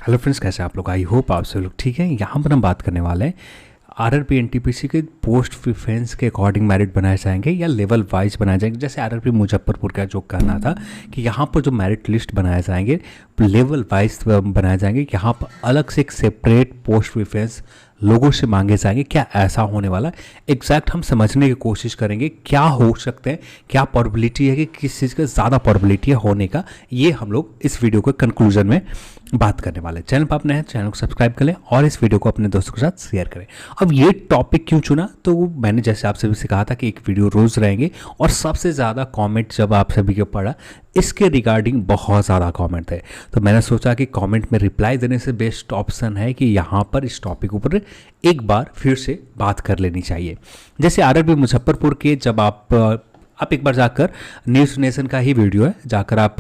Hello friends, कैसे आप लोग? आई होप आप सब लोग ठीक हैं। यहाँ पर हम बात करने वाले हैं आरआरबी एनटीपीसी के पोस्ट प्रेफरेंस के अकॉर्डिंग मेरिट बनाए जाएंगे या लेवल वाइज बनाए जाएंगे। जैसे आरआरबी मुजफ्फरपुर का जो कहना था कि यहाँ पर जो मेरिट लिस्ट बनाए जाएंगे लेवल वाइज बनाए जाएंगे, यहाँ पर अलग से एक सेपरेट पोस्ट प्रेफरेंस लोगों से मांगे जाएंगे। क्या ऐसा होने वाला है? एग्जैक्ट हम समझने की कोशिश करेंगे क्या हो सकते हैं, क्या पॉसिबिलिटी है कि किस चीज़ का ज़्यादा पॉसिबिलिटी है होने का। ये हम लोग इस वीडियो के कंक्लूजन में बात करने वाले हैं। चैनल पर आप नए हैं, चैनल को सब्सक्राइब कर लें और इस वीडियो को अपने दोस्तों के साथ शेयर करें। अब ये टॉपिक क्यों चुना, तो मैंने जैसे आप सभी से कहा था कि एक वीडियो रोज़ रहेंगे और सबसे ज़्यादा कमेंट जब आप सभी के पढ़ा इसके रिगार्डिंग बहुत ज़्यादा कमेंट थे, तो मैंने सोचा कि कमेंट में रिप्लाई देने से बेस्ट ऑप्शन है कि यहाँ पर इस टॉपिक ऊपर एक बार फिर से बात कर लेनी चाहिए। जैसे आरआरबी मुजफ्फरपुर के जब आप एक बार जाकर न्यूज़ नेशन का ही वीडियो है, जाकर आप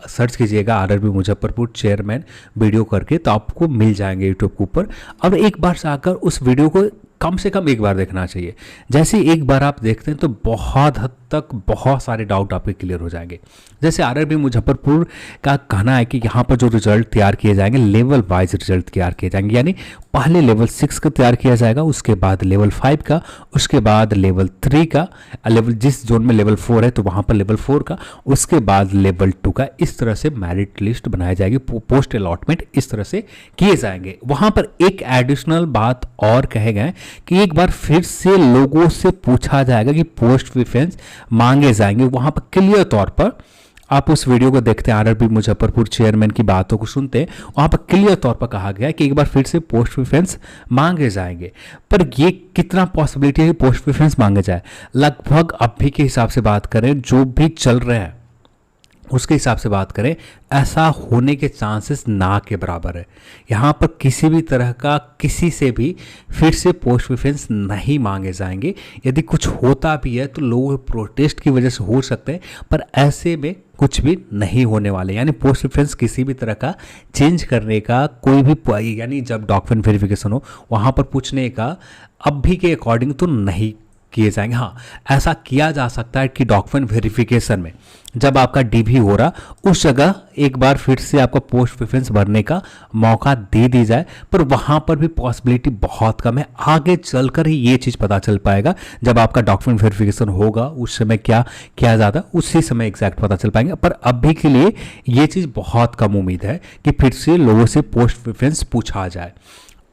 सर्च कीजिएगा आरआरबी मुजफ्फरपुर चेयरमैन वीडियो करके, तो आपको मिल जाएंगे यूट्यूब के ऊपर। अब एक बार जाकर उस वीडियो को कम से कम एक बार देखना चाहिए। जैसे एक बार आप देखते हैं तो बहुत हद तक बहुत सारे डाउट आपके क्लियर हो जाएंगे। जैसे आरआरबी मुजफ्फरपुर का कहना है कि यहाँ पर जो रिजल्ट तैयार किए जाएंगे लेवल वाइज रिजल्ट तैयार किए जाएंगे, यानी पहले लेवल 6 का तैयार किया जाएगा, उसके बाद लेवल 5 का, उसके बाद लेवल 3 का, लेवल जिस जोन में लेवल 4 है तो वहाँ पर लेवल 4 का, उसके बाद लेवल 2 का। इस तरह से मेरिट लिस्ट बनाई जाएगी, पोस्ट अलॉटमेंट इस तरह से किए जाएंगे। वहाँ पर एक एडिशनल बात और कहे गए कि एक बार फिर से लोगों से पूछा जाएगा कि पोस्ट प्रेफरेंस मांगे जाएंगे। वहां पर क्लियर तौर पर आप उस वीडियो को देखते हैं, आरआरबी मुजफ्फरपुर चेयरमैन की बातों को सुनते हैं, वहां पर क्लियर तौर पर कहा गया है कि एक बार फिर से पोस्ट प्रेफरेंस मांगे जाएंगे। पर ये कितना पॉसिबिलिटी है कि पोस्ट प्रेफरेंस मांगे जाए? लगभग अभी के हिसाब से बात करें, जो भी चल रहे हैं उसके हिसाब से बात करें, ऐसा होने के चांसेस ना के बराबर है। यहाँ पर किसी भी तरह का किसी से भी फिर से पोस्ट प्रेफरेंस नहीं मांगे जाएंगे। यदि कुछ होता भी है तो लोग प्रोटेस्ट की वजह से हो सकते हैं, पर ऐसे में कुछ भी नहीं होने वाले। यानी पोस्ट प्रेफरेंस किसी भी तरह का चेंज करने का कोई भी, यानी जब डॉक्यूमेंट वेरिफिकेशन हो वहाँ पर पूछने का अभी के अकॉर्डिंग तो नहीं किए जाएंगे। हाँ, ऐसा किया जा सकता है कि डॉक्यूमेंट वेरिफिकेशन में जब आपका डीवी हो रहा उस जगह एक बार फिर से आपका पोस्ट प्रेफरेंस भरने का मौका दे दी जाए, पर वहां पर भी पॉसिबिलिटी बहुत कम है। आगे चलकर ही ये चीज़ पता चल पाएगा, जब आपका डॉक्यूमेंट वेरिफिकेशन होगा उस समय क्या किया जाता है उसी समय एग्जैक्ट पता चल पाएंगे। पर अभी के लिए ये चीज़ बहुत कम उम्मीद है कि फिर से लोगों से पोस्ट प्रेफरेंस पूछा जाए।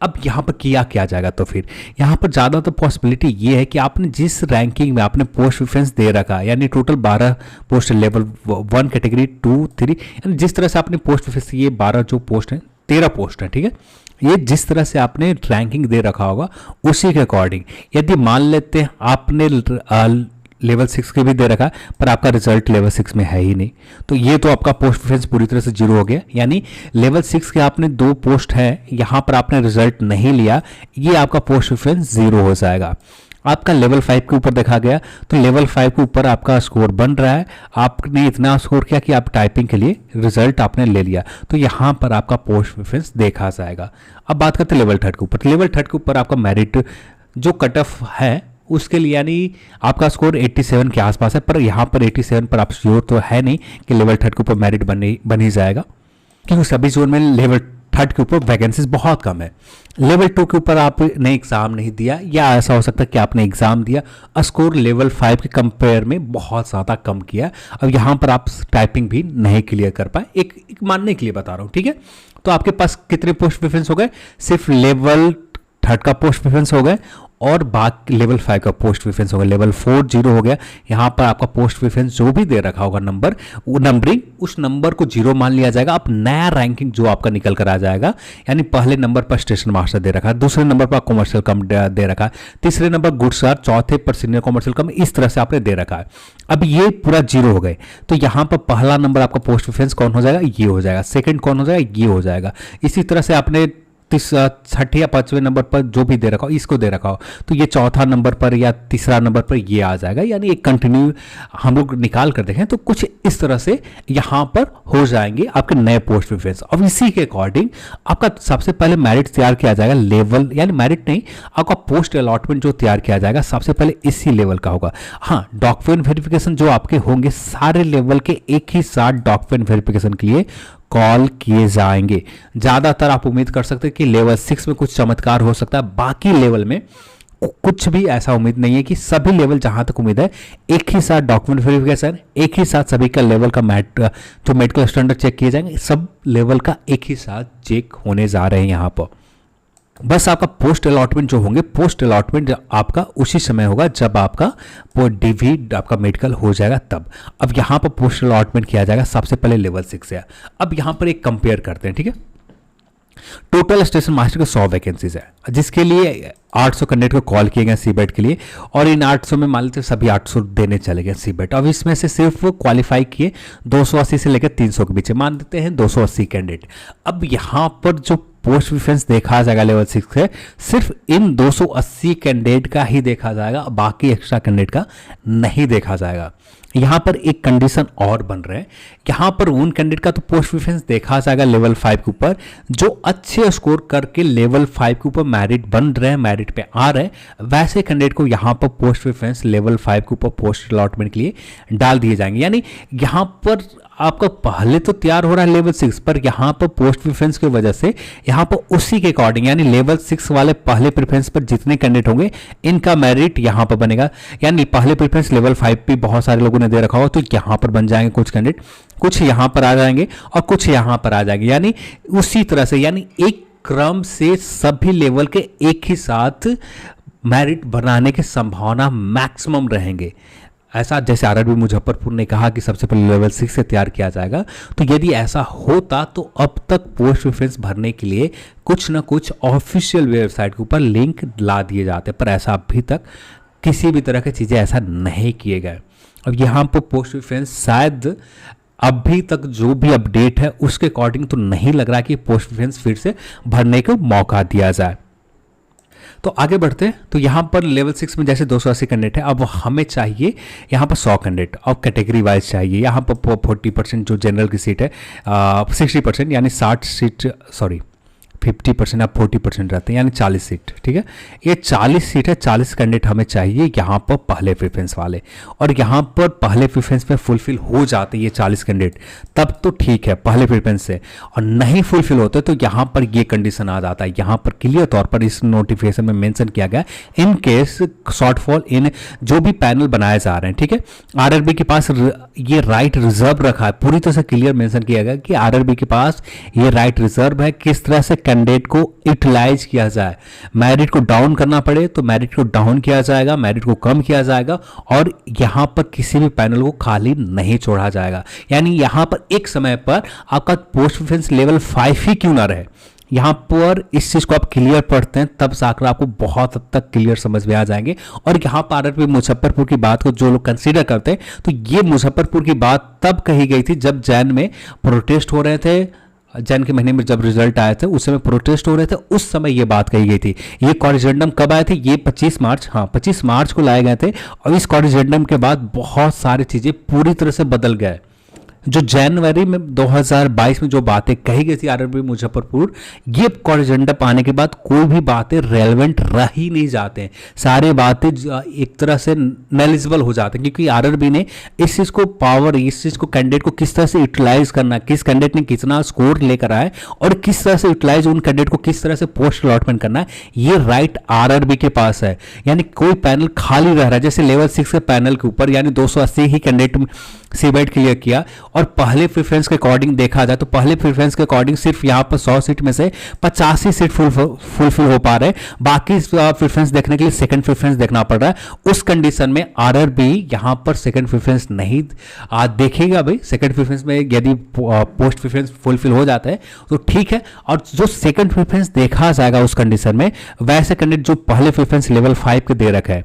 अब यहाँ पर किया क्या जाएगा, तो फिर यहाँ पर ज़्यादातर पॉसिबिलिटी ये है कि आपने जिस रैंकिंग में आपने पोस्ट प्रेफरेंस दे रखा है, यानी टोटल 12 पोस्ट लेवल 1 कैटेगरी 2 3, यानी जिस तरह से आपने पोस्ट प्रेफरेंस, ये 12 जो पोस्ट हैं 13 पोस्ट हैं, ठीक है, ये जिस तरह से आपने रैंकिंग दे रखा होगा उसी के अकॉर्डिंग। यदि मान लेते हैं आपने लेवल 6 के भी दे रखा है पर आपका रिजल्ट लेवल 6 में है ही नहीं, तो ये तो आपका पोस्ट प्रेफरेंस पूरी तरह से जीरो हो गया। यानी लेवल 6 के आपने 2 पोस्ट है, यहाँ पर आपने रिजल्ट नहीं लिया, ये आपका पोस्ट प्रेफरेंस जीरो हो जाएगा। आपका लेवल 5 के ऊपर देखा गया तो लेवल 5 के ऊपर आपका स्कोर बन रहा है, आपने इतना स्कोर किया कि आप टाइपिंग के लिए रिजल्ट आपने ले लिया, तो यहाँ पर आपका पोस्ट प्रेफरेंस देखा जाएगा। अब बात करते हैं लेवल 3 के ऊपर। लेवल 3 के ऊपर आपका मेरिट जो कट ऑफ है उसके लिए, यानी आपका स्कोर 87 के आसपास है, पर यहाँ पर 87 पर आप श्योर तो है नहीं कि लेवल 3 के ऊपर मेरिट बन ही जाएगा, क्योंकि सभी जोन में लेवल 3 के ऊपर वैकेंसीज बहुत कम है। लेवल 2 के ऊपर आपने एग्जाम नहीं दिया, या ऐसा हो सकता है कि आपने एग्जाम दिया, स्कोर लेवल 5 के कंपेयर में बहुत ज़्यादा कम किया, अब यहाँ पर आप टाइपिंग भी नहीं क्लियर कर पाए। एक मानने के लिए बता रहा हूँ, ठीक है। तो आपके पास कितने पोस्ट प्रेफरेंस हो गए? सिर्फ लेवल 3 का पोस्ट प्रेफरेंस हो गए और बाकी लेवल 5 का पोस्ट प्रेफरेंस होगा। लेवल 4 जीरो हो गया। यहाँ पर आपका पोस्ट प्रेफरेंस जो भी दे रखा होगा नंबर, वो नंबरिंग उस नंबर को जीरो मान लिया जाएगा। अब नया रैंकिंग जो आपका निकल कर आ जाएगा, यानी पहले नंबर पर स्टेशन मास्टर दे रखा है, दूसरे नंबर पर कॉमर्शियल कम दे रखा है, तीसरे नंबर गुड्स आर, चौथे पर सीनियर कॉमर्शियल कम, इस तरह से आपने दे रखा है। अब ये पूरा जीरो हो गए, तो यहाँ पर पहला नंबर आपका पोस्ट प्रेफरेंस कौन हो जाएगा? ये हो जाएगा। सेकंड कौन हो जाएगा? ये हो जाएगा। इसी तरह से आपने 6 या 5वें नंबर पर जो भी दे रखा हो, इसको दे रखा हो, तो ये चौथा नंबर पर या तीसरा नंबर पर ये आ जाएगा। यानी एक कंटिन्यू हम लोग निकाल कर देखें तो कुछ इस तरह से यहाँ पर हो जाएंगे आपके नए पोस्ट प्रेफरेंस। अब इसी के अकॉर्डिंग आपका सबसे पहले मेरिट तैयार किया जाएगा। लेवल यानी मेरिट नहीं, आपका पोस्ट अलॉटमेंट जो तैयार किया जाएगा सबसे पहले इसी लेवल का होगा। हाँ, डॉक्यूमेंट वेरिफिकेशन जो आपके होंगे सारे लेवल के एक ही साथ डॉक्यूमेंट वेरिफिकेशन के लिए कॉल किए जाएंगे। ज़्यादातर आप उम्मीद कर सकते हैं कि लेवल 6 में कुछ चमत्कार हो सकता है, बाकी लेवल में कुछ भी ऐसा उम्मीद नहीं है। कि सभी लेवल जहां तक उम्मीद है एक ही साथ डॉक्यूमेंट वेरिफिकेशन, एक ही साथ सभी का लेवल का जो मेडिकल स्टैंडर्ड चेक किए जाएंगे, सब लेवल का एक ही साथ चेक होने जा रहे हैं यहाँ पर। बस आपका पोस्ट अलॉटमेंट जो होंगे, पोस्ट अलॉटमेंट आपका उसी समय होगा जब आपका वो डीवी आपका मेडिकल हो जाएगा तब। अब यहाँ पर पोस्ट अलॉटमेंट किया जाएगा सबसे पहले लेवल 6 से। अब यहाँ पर एक कंपेयर करते हैं, ठीक है। टोटल स्टेशन मास्टर के 100 वैकेंसीज है, जिसके लिए 800 कैंडिडेट को कॉल किए गए सीबेट के लिए, और इन 800 में मान लेते सभी 800 देने चले गए सीबेट। अब इसमें से सिर्फ क्वालिफाई किए 280 से लेकर 300 के बीच, मान देते हैं 280 कैंडिडेट। अब यहाँ पर जो पोस्ट प्रेफरेंस देखा जाएगा लेवल 6 से, सिर्फ इन 280 कैंडिडेट का ही देखा जाएगा, बाकी एक्स्ट्रा कैंडिडेट का नहीं देखा जाएगा। यहाँ पर एक कंडीशन और बन रहे हैं, यहाँ पर उन कैंडिडेट का तो पोस्ट प्रेफरेंस देखा जाएगा लेवल 5 के ऊपर जो अच्छे स्कोर करके लेवल 5 के ऊपर मैरिट बन रहे हैं, मैरिट पे आ रहे हैं, वैसे कैंडिडेट को यहाँ पर पोस्ट प्रेफरेंस लेवल 5 के ऊपर पोस्ट अलॉटमेंट के लिए डाल दिए जाएंगे। यानी यहाँ पर आपका पहले तो तैयार हो रहा है लेवल 6 पर, यहाँ पर पोस्ट प्रेफरेंस की वजह से यहाँ पर उसी के अकॉर्डिंग, यानी लेवल 6 वाले पहले प्रेफरेंस पर जितने कैंडिडेट होंगे इनका मेरिट यहाँ पर बनेगा। यानी पहले प्रेफरेंस लेवल 5 पे बहुत सारे लोगों ने दे रखा हो, तो यहाँ पर बन जाएंगे कुछ कैंडिडेट, कुछ यहाँ पर आ जाएंगे और कुछ यहाँ पर आ जाएंगे। यानी उसी तरह से, यानी एक क्रम से सभी लेवल के एक ही साथ मेरिट बनाने की संभावना मैक्सिमम रहेंगे। ऐसा जैसे आरआरबी मुजफ्फरपुर ने कहा कि सबसे पहले लेवल 6 से तैयार किया जाएगा, तो यदि ऐसा होता तो अब तक पोस्ट प्रेफरेंस भरने के लिए कुछ ना कुछ ऑफिशियल वेबसाइट के ऊपर लिंक ला दिए जाते, पर ऐसा अभी तक किसी भी तरह की चीज़ें ऐसा नहीं किए गए। अब यहाँ पर पोस्ट प्रेफरेंस शायद अभी तक जो भी अपडेट है उसके अकॉर्डिंग तो नहीं लग रहा कि पोस्ट प्रेफरेंस फिर से भरने का मौका दिया जाए। तो आगे बढ़ते हैं। तो यहाँ पर लेवल 6 में जैसे 280 कैंडिडेट है, अब हमें चाहिए यहाँ पर 100 कैंडिडेट और कैटेगरी वाइज चाहिए। यहाँ पर 40% जो जनरल की सीट है, 60% यानी 60 सीट, सॉरी 50% या 40% रहते हैं, यानी 40 सीट, ठीक है। ये 40 सीट है, 40 कैंडिडेट हमें चाहिए यहाँ पर पहले प्रेफरेंस वाले, और यहाँ पर पहले प्रेफरेंस में फुलफिल हो जाते ये 40 कैंडिडेट तब तो ठीक है पहले प्रेफरेंस से, और नहीं फुलफिल होते तो यहाँ पर ये कंडीशन आ जाता है। यहाँ पर क्लियर तौर पर इस नोटिफिकेशन में मेंशन किया गया, इन केस शॉर्टफॉल इन जो भी पैनल बनाए जा रहे हैं, ठीक है, आरआरबी के पास ये राइट रिजर्व रखा है, पूरी तरह से क्लियर मेंशन किया गया कि आरआरबी के पास ये राइट रिजर्व है किस तरह से कैंडिडेट को यूटिलाइज किया जाए। मेरिट को डाउन करना पड़े तो मेरिट को डाउन किया जाएगा, मेरिट को कम किया जाएगा, और यहां पर किसी भी पैनल को खाली नहीं छोड़ा जाएगा। यानी यहां पर एक समय पर आपका पोस्ट प्रेफरेंस लेवल 5 ही क्यों ना रहे, यहां पर इस चीज को आप क्लियर पढ़ते हैं तब जाकर आपको बहुत हद तक क्लियर समझ में आ जाएंगे। और यहां पर आरआरबी मुजफ्फरपुर की बात को जो लोग कंसीडर करते हैं, तो ये मुजफ्फरपुर की बात तब कही गई थी जब जैन में प्रोटेस्ट हो रहे थे, जैन के महीने में जब रिजल्ट आए थे उस समय प्रोटेस्ट हो रहे थे, उस समय ये बात कही गई थी। ये कॉरिजेंडम कब आए थे, ये 25 मार्च, हाँ 25 मार्च को लाए गए थे, और इस कॉरिजेंडम के बाद बहुत सारी चीजें पूरी तरह से बदल गए। जो जनवरी में 2022 में जो बातें कही गई थी आरआरबी मुजफ्फरपुर, ये कॉरिजेंडम आने के बाद कोई भी बातें रेलेवेंट रह ही नहीं जाते हैं, सारे बातें एक तरह से नेलिजिबल हो जाते हैं, क्योंकि आरआरबी ने इस चीज़ को पावर, इस चीज़ को कैंडिडेट को किस तरह से यूटिलाइज करना, किस कैंडिडेट ने कितना स्कोर लेकर आए और किस तरह से यूटिलाइज उन कैंडिडेट को किस तरह से पोस्ट अलॉटमेंट करना है, ये राइट आरआरबी के पास है। यानी कोई पैनल खाली रह रहा है, जैसे लेवल 6 के पैनल के ऊपर यानी 280 ही कैंडिडेट सीबेट क्लियर किया, और पहले प्रेफरेंस के अकॉर्डिंग देखा जाए तो पहले प्रेफरेंस के अकॉर्डिंग सिर्फ यहां पर 100 सीट में से 85 सीट फुलफिल हो पा रहे, बाकी प्रेफरेंस देखने के लिए सेकंड प्रेफरेंस देखना पड़ रहा है। उस कंडीशन में आरआरबी यहां पर सेकंड प्रेफरेंस नहीं देखेगा भाई। सेकंड प्रेफरेंस में यदि पोस्ट प्रेफरेंस फुलफिल हो जाता है तो ठीक है, और जो सेकंड प्रेफरेंस देखा जाएगा उस कंडीशन में वैसे कैंडिडेट जो पहले प्रेफरेंस लेवल 5 के दे रखे हैं,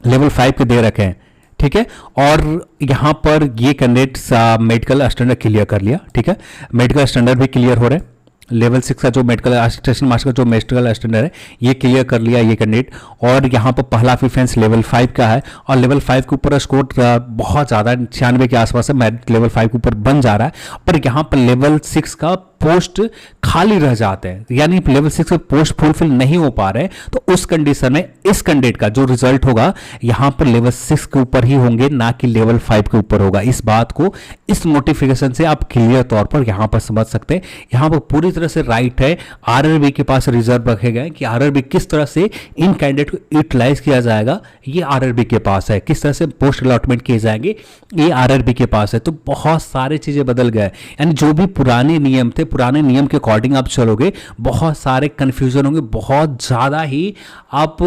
लेवल 5 के दे रखे हैं, ठीक है, और यहां पर ये कैंडिडेट्स मेडिकल स्टैंडर्ड क्लियर कर लिया, ठीक है, मेडिकल स्टैंडर्ड भी क्लियर हो रहे हैं। लेवल 6 का जो मेडिकल स्टेशन मास्टर का जो मेडिकल स्टैंडर्ड है ये क्लियर कर लिया ये कैंडिडेट, और यहाँ पर पहला प्रेफरेंस लेवल 5 का है, और लेवल 5 के ऊपर स्कोर बहुत ज़्यादा 96 के आसपास है, मेरिट लेवल 5 के ऊपर बन जा रहा है, पर यहाँ पर लेवल 6 का पोस्ट खाली रह जाते हैं, यानी लेवल 6 के पोस्ट फुलफिल नहीं हो पा रहे, तो उस कंडीशन में इस कैंडिडेट का जो रिजल्ट होगा यहां पर लेवल 6 के ऊपर ही होंगे, ना कि लेवल 5 के ऊपर होगा। इस बात को इस नोटिफिकेशन से आप क्लियर तौर पर यहां पर समझ सकते हैं। यहां पर पूरी तरह से राइट है, आरआरबी के पास रिजर्व रखे गए कि आरआरबी किस तरह से इन कैंडिडेट को यूटिलाइज किया जाएगा, ये आरआरबी के पास है। किस तरह से पोस्ट अलॉटमेंट किए जाएंगे, ये आरआरबी के पास है। तो बहुत सारी चीजें बदल गए, यानी जो भी पुराने नियम थे, पुराने नियम के अकॉर्डिंग आप चलोगे, बहुत सारे कंफ्यूजन होंगे, बहुत ज्यादा ही आप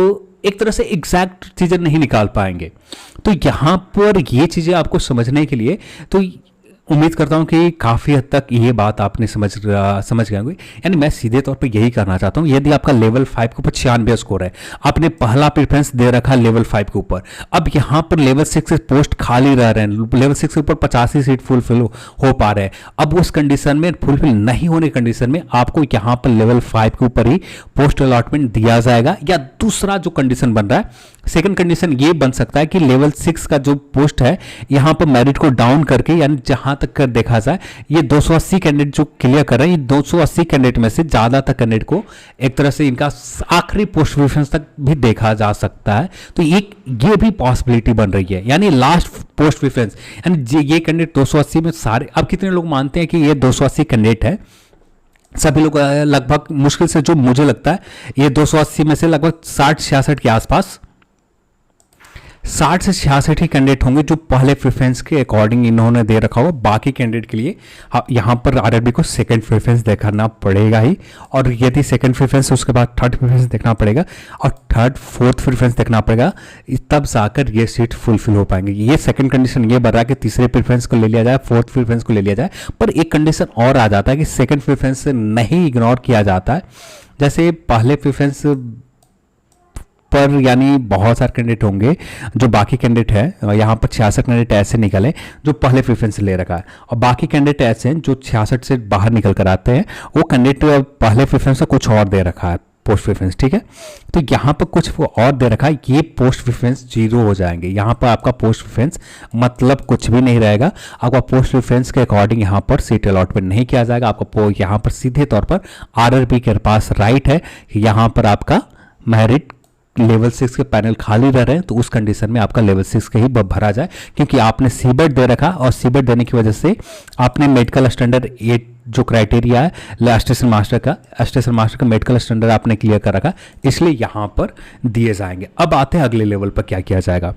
एक तरह से एग्जैक्ट चीजें नहीं निकाल पाएंगे। तो यहां पर ये चीजें आपको समझने के लिए तो उम्मीद करता हूं कि काफ़ी हद तक ये बात आपने समझ गए होंगे। यानी मैं सीधे तौर पे यही करना चाहता हूं, यदि आपका लेवल 5 के ऊपर 96 स्कोर है, आपने पहला प्रेफरेंस दे रखा लेवल 5 के ऊपर, अब यहां पर लेवल 6 से पोस्ट खाली रह रहे हैं, लेवल 6 के ऊपर 85 सीट फुलफिल हो पा रहे हैं, अब उस कंडीशन में, फुलफिल नहीं होने कंडीशन में आपको यहां पर लेवल 5 के ऊपर ही पोस्ट अलॉटमेंट दिया जाएगा। या दूसरा जो कंडीशन बन रहा है, सेकंड कंडीशन ये बन सकता है कि लेवल 6 का जो पोस्ट है यहां पर मेरिट को डाउन करके, यानी जहां तक कर देखा जाए, ये 280 कैंडिडेट जो क्लियर कर रहे हैं, ये 280 कैंडिडेट में से ज्यादातर कैंडिडेट को एक तरह से इनका आखिरी पोस्ट प्रेफरेंस तक भी देखा जा सकता है। तो ये भी पॉसिबिलिटी बन रही है, यानी लास्ट पोस्ट प्रेफरेंस, यानी ये कैंडिडेट 280 में सारे, अब कितने लोग मानते हैं कि ये 280 कैंडिडेट है? सभी लोग लगभग, मुश्किल से जो मुझे लगता है ये 280 में से लगभग 60-66 के आसपास, 60 से 66 ही कैंडिडेट होंगे जो पहले प्रेफरेंस के अकॉर्डिंग इन्होंने दे रखा होगा। बाकी कैंडिडेट के लिए यहाँ पर आरआरबी को सेकंड प्रेफरेंस देखना पड़ेगा ही, और यदि सेकंड प्रेफरेंस उसके बाद थर्ड प्रेफरेंस देखना पड़ेगा, और थर्ड फोर्थ प्रेफरेंस देखना पड़ेगा, तब जाकर ये सीट फुलफिल हो पाएंगे। ये सेकंड कंडीशन ये बन रहा है कि तीसरे प्रेफरेंस को ले लिया जाए, फोर्थ प्रेफरेंस को ले लिया जाए, पर एक कंडीशन और आ जाता है कि सेकंड प्रेफरेंस से नहीं इग्नोर किया जाता है। जैसे पहले प्रेफरेंस पर, यानी बहुत सारे कैंडिडेट होंगे जो बाकी कैंडिडेट है, यहाँ पर 66 कैंडिडेट ऐसे निकले जो पहले प्रेफरेंस ले रखा है, और बाकी कैंडिडेट ऐसे हैं जो 66 से बाहर निकल कर आते हैं, वो कैंडिडेट पहले प्रेफरेंस से कुछ और दे रखा है पोस्ट प्रेफरेंस, ठीक है। तो यहाँ पर कुछ और दे रखा है, ये पोस्ट प्रेफरेंस 0 हो जाएंगे। यहाँ पर आपका पोस्ट प्रेफरेंस मतलब कुछ भी नहीं रहेगा, आपका पोस्ट प्रेफरेंस के अकॉर्डिंग यहाँ पर सीट अलॉटमेंट नहीं किया जाएगा। आपको यहाँ पर सीधे तौर पर आरआरबी के पास राइट है कि यहाँ पर आपका मेरिट लेवल 6 के पैनल खाली रह रहे हैं, तो उस कंडीशन में आपका लेवल 6 का ही भरा जाए, क्योंकि आपने सीबेट दे रखा, और सीबेट देने की वजह से आपने मेडिकल स्टैंडर्ड 8 जो क्राइटेरिया है असिस्टेंट मास्टर का मेडिकल स्टैंडर्ड आपने क्लियर कर रखा, इसलिए यहां पर दिए जाएंगे। अब आते हैं अगले लेवल पर क्या किया जाएगा।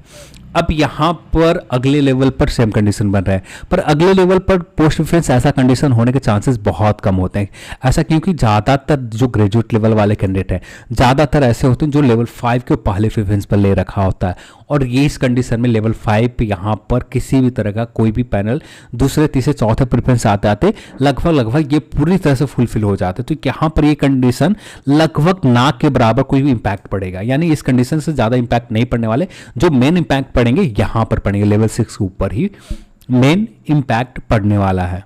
अब यहां पर अगले लेवल पर सेम कंडीशन बन रहा है, पर अगले लेवल पर पोस्ट प्रेफरेंस ऐसा कंडीशन होने के चांसेस बहुत कम होते हैं। ऐसा क्योंकि ज़्यादातर जो ग्रेजुएट लेवल वाले कैंडिडेट हैं, ज़्यादातर ऐसे होते हैं जो लेवल 5 के पहले प्रेफरेंस पर ले रखा होता है, और ये इस कंडीशन में लेवल 5 पे यहाँ पर किसी भी तरह का कोई भी पैनल दूसरे तीसरे चौथे प्रेफरेंस आते आते लगभग ये पूरी तरह से फुलफिल हो जाते हैं। तो यहाँ पर ये कंडीशन लगभग ना के बराबर कोई भी इंपैक्ट पड़ेगा, यानी इस कंडीशन से ज़्यादा इंपैक्ट नहीं पड़ने वाले। जो मेन इंपैक्ट पड़ेंगे यहाँ पर पड़ेंगे, लेवल 6 के ऊपर ही मेन इंपैक्ट पड़ने वाला है।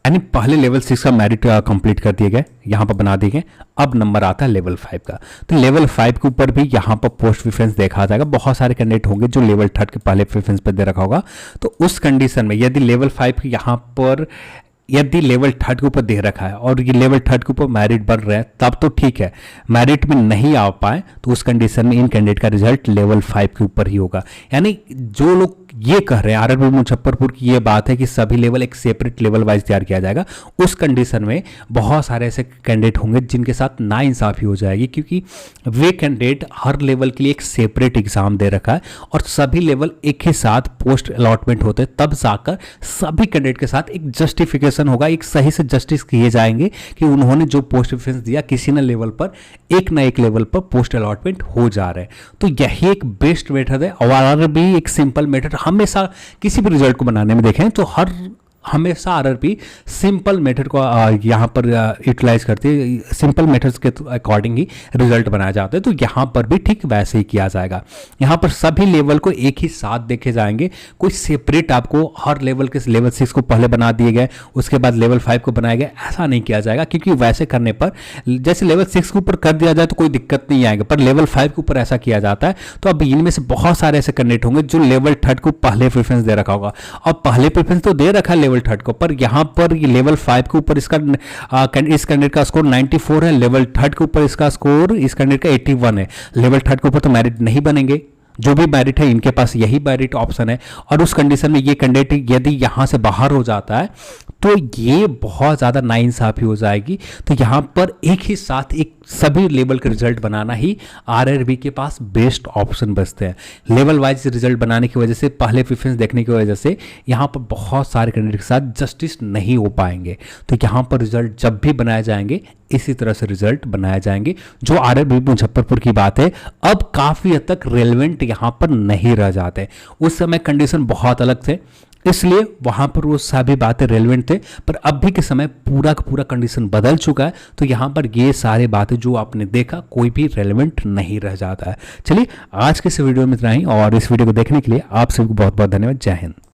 यानी पहले लेवल 6 का मेरिट कंप्लीट कर दिए गए, यहाँ पर बना दिए गए। अब नंबर आता है लेवल 5 का, तो लेवल 5 के ऊपर भी यहाँ पर पोस्ट प्रेफरेंस देखा जाएगा। बहुत सारे कैंडिडेट होंगे जो लेवल 3 के पहले प्रेफरेंस पर दे रखा होगा, तो उस कंडीशन में यदि लेवल 5 यहाँ पर यदि लेवल 3 के ऊपर दे रखा है और ये लेवल 3 के ऊपर मेरिट बढ़ रहा है, तब तो ठीक है। मेरिट में नहीं आ पाए तो उस कंडीशन में इन कैंडिडेट का रिजल्ट लेवल 5 के ऊपर ही होगा। यानी जो लोग ये कह रहे हैं, आरआरबी मुजफ्फरपुर की ये बात है कि सभी लेवल एक सेपरेट लेवल वाइज तैयार किया जाएगा, उस कंडीशन में बहुत सारे ऐसे कैंडिडेट होंगे जिनके साथ नाइंसाफी हो जाएगी, क्योंकि वे कैंडिडेट हर लेवल के लिए एक सेपरेट एग्जाम दे रखा है और सभी लेवल एक ही साथ पोस्ट अलॉटमेंट होते हैं, तब जाकर सभी कैंडिडेट के साथ एक जस्टिफिकेशन होगा, एक सही से जस्टिस किए जाएंगे कि उन्होंने जो पोस्ट प्रेफरेंस दिया किसी न लेवल पर एक ना एक लेवल पर पोस्ट अलॉटमेंट हो जा रहे हैं। तो यही एक बेस्ट मेथड है और आरआरबी एक सिंपल मेथड हमेशा किसी भी रिजल्ट को बनाने में देखें तो हमेशा आरआरबी सिंपल मेथड को यहाँ पर यूटिलाइज करती है, सिंपल मेथड्स के अकॉर्डिंग ही रिजल्ट बनाया जाता है। तो यहाँ पर भी ठीक वैसे ही किया जाएगा। यहाँ पर सभी लेवल को एक ही साथ देखे जाएंगे, कोई सेपरेट आपको हर लेवल के लेवल 6 को पहले बना दिए गए उसके बाद लेवल 5 को बनाया गया, ऐसा नहीं किया जाएगा, क्योंकि वैसे करने पर जैसे लेवल 6 के ऊपर कर दिया जाए तो कोई दिक्कत नहीं आएगा, पर लेवल 5 के ऊपर ऐसा किया जाता है। तो अब इनमें से बहुत सारे ऐसे कैंडिडेट होंगे जो लेवल 3 को पहले प्रेफरेंस दे रखा होगा और पहले प्रेफरेंस तो दे रखा है लेवल लेवल थर्ड के ऊपर। यहाँ पर ये लेवल 5 के ऊपर इसका इस कैंडिडेट का स्कोर 94 है, लेवल थर्ड के ऊपर इसका स्कोर इस कैंडिडेट का 81 है। लेवल थर्ड के ऊपर तो मेरिट नहीं बनेंगे, जो भी मेरिट है इनके पास यही मेरिट ऑप्शन है। और उस कंडीशन में ये कैंडिडेट यदि यहाँ से बाहर हो जाता है तो ये बहुत ज़्यादा नाइंसाफ़ी हो जाएगी। तो यहाँ पर एक ही साथ एक सभी लेवल के रिजल्ट बनाना ही आरआरबी के पास बेस्ट ऑप्शन बचते हैं। लेवल वाइज रिजल्ट बनाने की वजह से, पहले प्रेफरेंस देखने की वजह से यहाँ पर बहुत सारे कैंडिडेट के साथ जस्टिस नहीं हो पाएंगे। तो यहाँ पर रिजल्ट जब भी बनाए जाएंगे इसी तरह से रिजल्ट बनाए जाएंगे। जो आरआरबी मुजफ्फरपुर की बात है अब काफ़ी हद तक रेलेवेंट यहाँ पर नहीं रह जाते। उस समय कंडीशन बहुत अलग थे, इसलिए वहां पर वो सभी बातें रेलेवेंट थे, पर अभी के समय पूरा का पूरा कंडीशन बदल चुका है। तो यहाँ पर ये सारे बातें जो आपने देखा कोई भी रेलेवेंट नहीं रह जाता है। चलिए आज के इस वीडियो में इतना ही, और इस वीडियो को देखने के लिए आप सभी को बहुत बहुत धन्यवाद। जय हिंद।